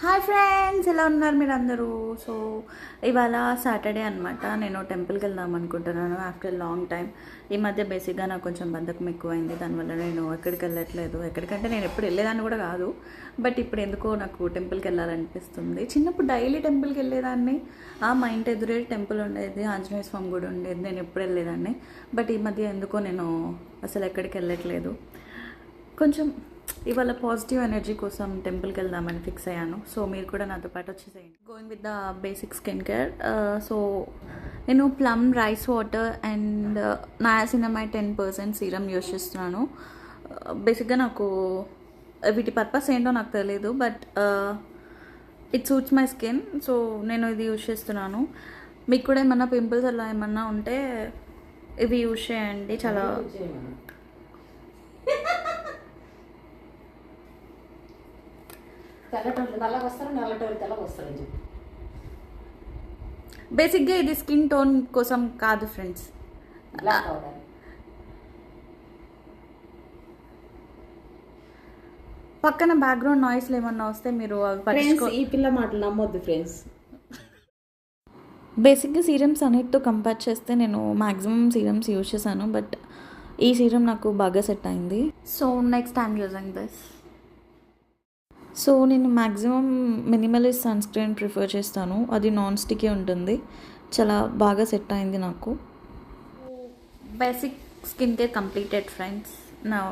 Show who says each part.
Speaker 1: Hi friends, ఎలా ఉన్నారు మీరు అందరూ? సో ఇవాళ సాటర్డే అనమాట. నేను టెంపుల్కి వెళ్దాం అనుకుంటున్నాను ఆఫ్టర్ లాంగ్ టైం. ఈ మధ్య బేసిక్గా నాకు కొంచెం బద్ధకం ఎక్కువైంది, దానివల్ల నేను ఎక్కడికి వెళ్ళట్లేదు. ఎక్కడికంటే నేను ఎప్పుడు వెళ్ళేదాన్ని కూడా కాదు, బట్ ఇప్పుడు ఎందుకో నాకు టెంపుల్కి వెళ్ళాలనిపిస్తుంది. చిన్నప్పుడు డైలీ టెంపుల్కి వెళ్ళేదాన్ని. మా ఇంటి ఎదురే టెంపుల్ ఉండేది, ఆంజనేయ స్వామి గుడి ఉండేది, నేను ఎప్పుడు వెళ్ళేదాన్ని. బట్ ఈ మధ్య ఎందుకో నేను అసలు ఎక్కడికి వెళ్ళట్లేదు. కొంచెం ఇవాళ పాజిటివ్ ఎనర్జీ కోసం టెంపుల్కి వెళ్దామని ఫిక్స్ అయ్యాను. సో మీరు కూడా నాతో పాటు వచ్చేసేయండి. Going with the basic skin care. So నేను Plum rice water and niacinamide 10% serum use చేస్తున్నాను. బేసిక్గా నాకు వీటి పర్పస్ ఏంటో నాకు తెలియదు, but it suits my skin. So నేను ఇది యూస్ చేస్తున్నాను. మీకు కూడా ఏమన్నా పింపుల్స్ అలా ఏమన్నా ఉంటే ఇవి యూస్ చేయండి. చాలా బేసిక్గా ఇది స్కిన్ టోన్ కోసం కాదు ఫ్రెండ్స్. పక్కన బ్యాక్గ్రౌండ్ నాయిస్లు ఏమన్నా వస్తే మీరు
Speaker 2: ఈ పిల్ల మాటలు నమ్మొద్దు ఫ్రెండ్స్.
Speaker 1: బేసిక్గా సీరమ్స్ అన్నిటితో కంపేర్ చేస్తే నేను మ్యాక్సిమం సీరమ్స్ యూజ్ చేశాను, బట్ ఈ సీరం నాకు బాగా సెట్ అయింది. So next time using this. So నేను maximum minimalist sunscreen prefer చేస్తాను. అది నాన్ స్టికే ఉంటుంది, చాలా బాగా సెట్ అయింది నాకు. Basic skin care completed friends. Now